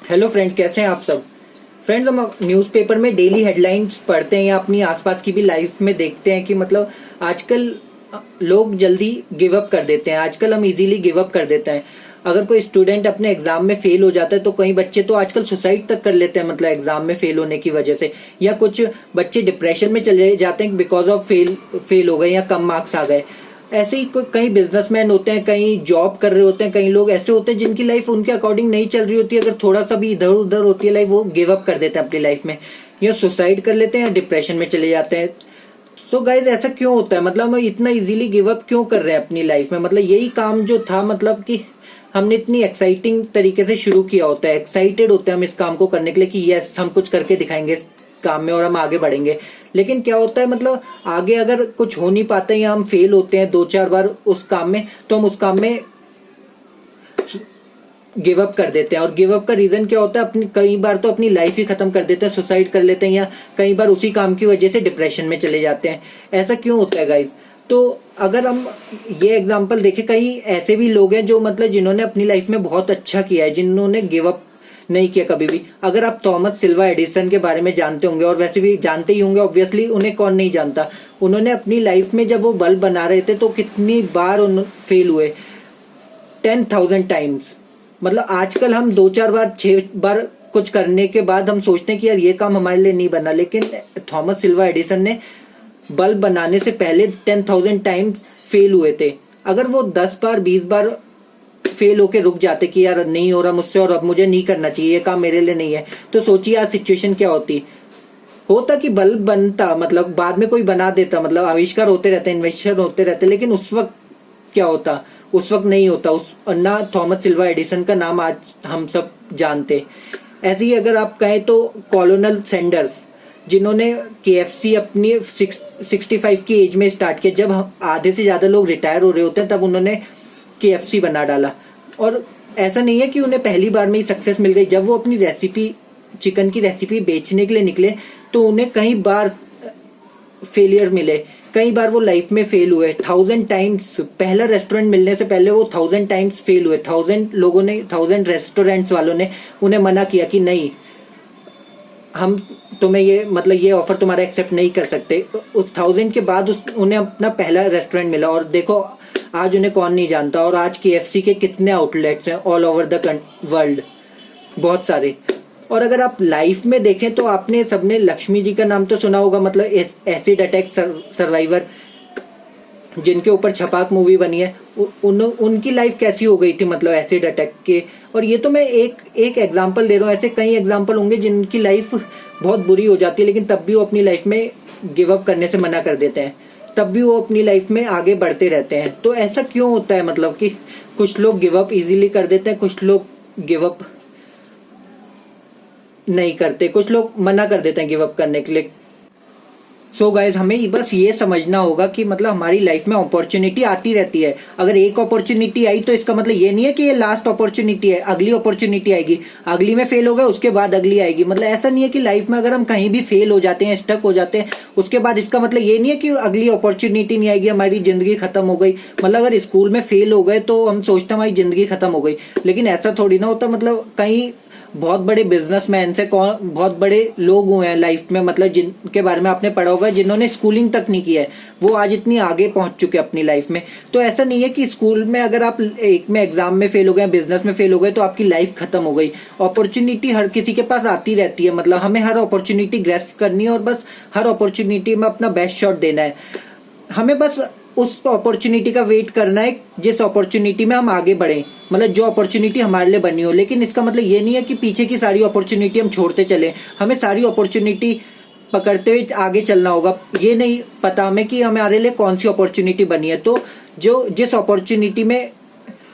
Hello friends, कैसे हैं आप सब। फ्रेंड्स, हम न्यूज़पेपर में डेली हेडलाइंस पढ़ते हैं या अपनी आसपास की भी लाइफ में देखते हैं कि मतलब आजकल लोग जल्दी गिव अप कर देते हैं। आजकल हम इजीली गिव अप कर देते हैं। अगर कोई स्टूडेंट अपने एग्जाम में फेल हो जाता है तो कई बच्चे तो आजकल सुसाइड तक कर लेते हैं, मतलब एग्जाम में फेल होने की वजह से। या कुछ बच्चे डिप्रेशन में चले जाते हैं बिकॉज ऑफ फेल हो गए या कम मार्क्स आ गए। ऐसे ही कई बिजनेसमैन होते हैं, कई जॉब कर रहे होते हैं, कई लोग ऐसे होते हैं जिनकी लाइफ उनके अकॉर्डिंग नहीं चल रही होती है। अगर थोड़ा सा भी इधर उधर होती है लाइफ, वो गिव अप कर देते हैं अपनी लाइफ में, या सुसाइड कर लेते हैं या डिप्रेशन में चले जाते हैं। तो गाइज ऐसा क्यों होता है, मतलब हम इतना इजीली गिव अप क्यों कर रहे हैं अपनी लाइफ में। मतलब यही काम जो था, मतलब कि हमने इतनी एक्साइटिंग तरीके से शुरू किया होता है, एक्साइटेड होते हैं हम इस काम को करने के लिए कि यस हम कुछ करके दिखाएंगे इस काम में और हम आगे बढ़ेंगे। लेकिन क्या होता है, मतलब आगे अगर कुछ हो नहीं पाता है या हम फेल होते हैं 2-4 बार उस काम में, तो हम उस काम में गिव अप कर देते हैं। और गिव अप का रीजन क्या होता है, अपनी कई बार तो अपनी लाइफ ही खत्म कर देते हैं, सुसाइड कर लेते हैं, या कई बार उसी काम की वजह से डिप्रेशन में चले जाते हैं। ऐसा क्यों होता है गाइज। तो अगर हम ये एग्जांपल देखें, कई ऐसे भी लोग हैं जो मतलब जिन्होंने अपनी लाइफ में बहुत अच्छा किया है, जिन्होंने गिव अप नहीं किया कभी भी। अगर आप थॉमस सिल्वा एडिसन के बारे में जानते होंगे, और वैसे भी जानते ही होंगे ऑब्वियसली, उन्हें कौन नहीं जानता। उन्होंने अपनी लाइफ में जब वो बल्ब बना रहे थे तो कितनी बार फेल हुए, 10,000 टाइम्स। मतलब आजकल हम 2-4 बार 6 बार कुछ करने के बाद हम सोचते हैं कि यार ये काम हमारे लिए नहीं बना, लेकिन थॉमस सिल्वा एडिसन ने बल्ब बनाने से पहले 10,000 टाइम्स फेल हुए थे। अगर वो 10 बार 20 बार फेल होके रुक जाते कि यार नहीं हो रहा मुझसे और अब मुझे नहीं करना चाहिए, ये काम मेरे लिए नहीं है, तो सोचिए आज सिचुएशन क्या होता कि बल्ब बनता, मतलब बाद में कोई बना देता, मतलब आविष्कार होते रहते, इन्वेंशन होते रहते, लेकिन उस वक्त क्या होता, उस वक्त नहीं होता, उस ना थॉमस सिल्वा एडिसन का नाम आज हम सब जानते। ऐसे ही अगर आप कहें तो कॉलोनल सैंडर्स, जिन्होंने KFC अपनी 65 की एज में स्टार्ट किया, जब आधे से ज्यादा लोग रिटायर हो रहे होते हैं तब उन्होंने KFC बना डाला। और ऐसा नहीं है कि उन्हें पहली बार में ही सक्सेस मिल गई। जब वो अपनी रेसिपी, चिकन की रेसिपी बेचने के लिए निकले तो उन्हें कई बार फेलियर मिले, कई बार वो लाइफ में फेल हुए, 1000 टाइम्स। पहला रेस्टोरेंट मिलने से पहले वो 1000 टाइम्स फेल हुए। 1000 लोगों ने, 1000 रेस्टोरेंट्स वालों ने उन्हें मना किया कि नहीं, हम तुम्हें ये, मतलब ये ऑफर तुम्हारा एक्सेप्ट नहीं कर सकते। उस 1000 के बाद उन्हें अपना पहला रेस्टोरेंट मिला, और देखो आज उन्हें कौन नहीं जानता। और आज KFC के कितने आउटलेट्स हैं ऑल ओवर द वर्ल्ड, बहुत सारे। और अगर आप लाइफ में देखें तो आपने सबने लक्ष्मी जी का नाम तो सुना होगा, मतलब एसिड अटैक सर्वाइवर, जिनके ऊपर छपाक मूवी बनी है। उनकी लाइफ कैसी हो गई थी, मतलब एसिड अटैक के। और ये तो मैं एक एग्जांपल दे रहा हूँ, ऐसे कई एग्जांपल होंगे जिनकी लाइफ बहुत बुरी हो जाती है, लेकिन तब भी वो अपनी लाइफ में गिव अप करने से मना कर देते हैं, तब भी वो अपनी लाइफ में आगे बढ़ते रहते हैं। तो ऐसा क्यों होता है, मतलब कि कुछ लोग गिव अप इजीली कर देते हैं, कुछ लोग गिव अप नहीं करते, कुछ लोग मना कर देते हैं गिव अप करने के लिए। सो गाइज, हमें बस ये समझना होगा कि मतलब हमारी लाइफ में अपॉर्चुनिटी आती रहती है। अगर एक अपॉर्चुनिटी आई तो इसका मतलब ये नहीं है कि ये लास्ट अपॉर्चुनिटी है, अगली अपॉर्चुनिटी आएगी, अगली में फेल हो गए उसके बाद अगली आएगी। मतलब ऐसा नहीं है कि लाइफ में अगर हम कहीं भी फेल हो जाते हैं, स्टक हो जाते हैं, उसके बाद इसका मतलब ये नहीं है कि अगली अपॉर्चुनिटी नहीं आएगी, हमारी जिंदगी खत्म हो गई। मतलब अगर स्कूल में फेल हो गए तो हम सोचते हैं हमारी जिंदगी खत्म हो गई, लेकिन ऐसा थोड़ी ना होता। मतलब कहीं बहुत बड़े बिजनेसमैन से बहुत बड़े लोग हुए हैं लाइफ में, मतलब जिनके बारे में आपने पढ़ा होगा, जिन्होंने स्कूलिंग तक नहीं की है, वो आज इतनी आगे पहुंच चुके हैं अपनी लाइफ में। तो ऐसा नहीं है कि स्कूल में अगर आप एक में एग्जाम में फेल हो गए, बिजनेस में फेल हो गए तो आपकी लाइफ खत्म हो गई। अपॉर्चुनिटी हर किसी के पास आती रहती है, मतलब हमें हर अपॉर्चुनिटी ग्रैस्प करनी है और बस हर अपॉर्चुनिटी में अपना बेस्ट शॉट देना है। हमें बस उस अपॉर्चुनिटी का वेट करना है जिस अपॉर्चुनिटी में हम आगे बढ़े, मतलब जो अपॉर्चुनिटी हमारे लिए बनी हो। लेकिन इसका मतलब ये नहीं है कि पीछे की सारी अपॉर्चुनिटी हम छोड़ते चले, हमें सारी अपॉर्चुनिटी पकड़ते हुए आगे चलना होगा। ये नहीं पता हमें कि हमारे लिए कौन सी अपॉर्चुनिटी बनी है, तो जिस अपॉर्चुनिटी में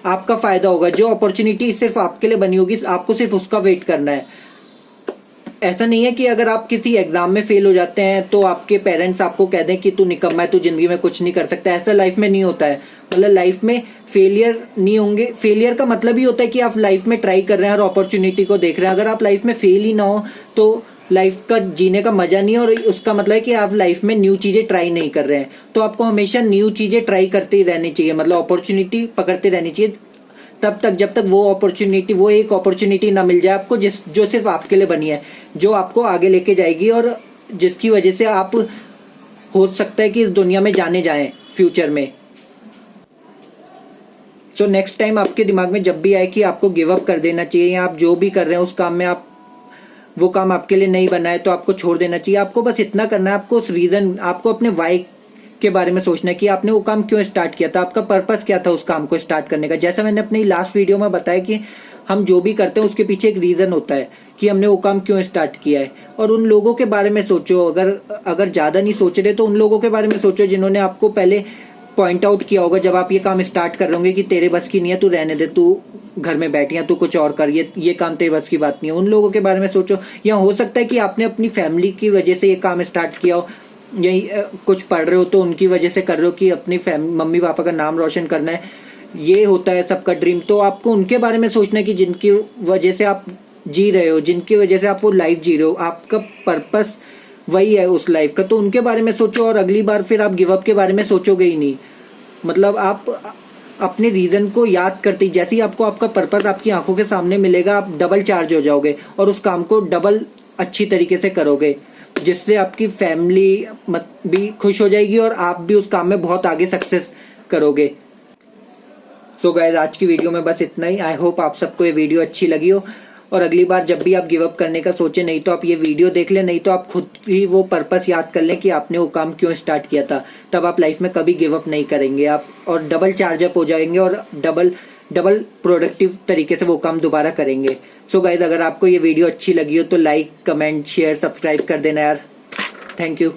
आपका फायदा होगा, जो अपॉर्चुनिटी सिर्फ आपके लिए बनी होगी, आपको सिर्फ उसका वेट करना है। ऐसा नहीं है कि अगर आप किसी एग्जाम में फेल हो जाते हैं तो आपके पेरेंट्स आपको कह दें कि तू निकम्मा है, तू जिंदगी में कुछ नहीं कर सकता। ऐसा लाइफ में नहीं होता है। मतलब लाइफ में फेलियर नहीं होंगे। फेलियर का मतलब ही होता है कि आप लाइफ में ट्राई कर रहे हैं और अपॉर्चुनिटी को देख रहे हैं। अगर आप लाइफ में फेल ही ना हो तो लाइफ का जीने का मजा नहीं है, और उसका मतलब है कि आप लाइफ में न्यू चीजें ट्राई नहीं कर रहे हैं। तो आपको हमेशा न्यू चीजें ट्राई करते ही रहनी चाहिए, मतलब अपॉर्चुनिटी पकड़ते रहनी चाहिए, तब तक जब तक वो एक अपॉर्चुनिटी ना मिल जाए आपको जो सिर्फ आपके लिए बनी है, जो आपको आगे लेके जाएगी और जिसकी वजह से आप हो सकता है कि इस दुनिया में जाने जाएं फ्यूचर में। तो नेक्स्ट टाइम आपके दिमाग में जब भी आए कि आपको गिव अप कर देना चाहिए या आप जो भी कर रहे हैं उस काम में वो काम आपके लिए नहीं बना है तो आपको छोड़ देना चाहिए। आपको बस इतना करना है, आपको उस रीजन, आपको अपने वाई के बारे में सोचना है कि आपने वो काम क्यों स्टार्ट किया था, आपका पर्पस क्या था उस काम को स्टार्ट करने का। जैसा मैंने अपनी लास्ट वीडियो में बताया कि हम जो भी करते हैं उसके पीछे एक रीजन होता है कि हमने वो काम क्यों स्टार्ट किया है। और उन लोगों के बारे में सोचो, अगर ज्यादा नहीं सोच रहे तो उन लोगों के बारे में सोचो जिन्होंने आपको पहले पॉइंट आउट किया होगा जब आप ये काम स्टार्ट कर रहे होंगे कि तेरे बस की नहीं है, तू रहने दे, तू घर में बैठ या तू कुछ और कर, ये काम तेरे बस की बात नहीं है। उन लोगों के बारे में सोचो। या हो सकता है कि आपने अपनी फैमिली की वजह से ये काम स्टार्ट किया हो, यही कुछ पढ़ रहे हो तो उनकी वजह से कर रहे हो कि अपनी मम्मी पापा का नाम रोशन करना है, ये होता है सबका ड्रीम। तो आपको उनके बारे में सोचना है कि जिनकी वजह से आप जी रहे हो, जिनकी वजह से आप वो लाइफ जी रहे हो, आपका पर्पस वही है उस लाइफ का। तो उनके बारे में सोचो और अगली बार फिर आप गिव अप के बारे में सोचोगे ही नहीं। मतलब आप अपने रीजन को याद करते ही, जैसे ही आपको आपका पर्पस आपकी आंखों के सामने मिलेगा, आप डबल चार्ज हो जाओगे और उस काम को डबल अच्छी तरीके से करोगे, जिससे आपकी फैमिली भी खुश हो जाएगी और आप भी उस काम में बहुत आगे सक्सेस करोगे। सो गाइस, आज की वीडियो में बस इतना ही। आई होप आप सबको ये वीडियो अच्छी लगी हो और अगली बार जब भी आप गिव अप करने का सोचे, नहीं तो आप ये वीडियो देख लें, नहीं तो आप खुद ही वो पर्पस याद कर लें कि आपने वो काम क्यों स्टार्ट किया था। तब आप लाइफ में कभी गिव अप नहीं करेंगे आप, और डबल चार्ज अप हो जाएंगे और डबल प्रोडक्टिव तरीके से वो काम दोबारा करेंगे। सो गाइस, अगर आपको ये वीडियो अच्छी लगी हो तो लाइक, कमेंट, शेयर, सब्सक्राइब कर देना यार। Thank you.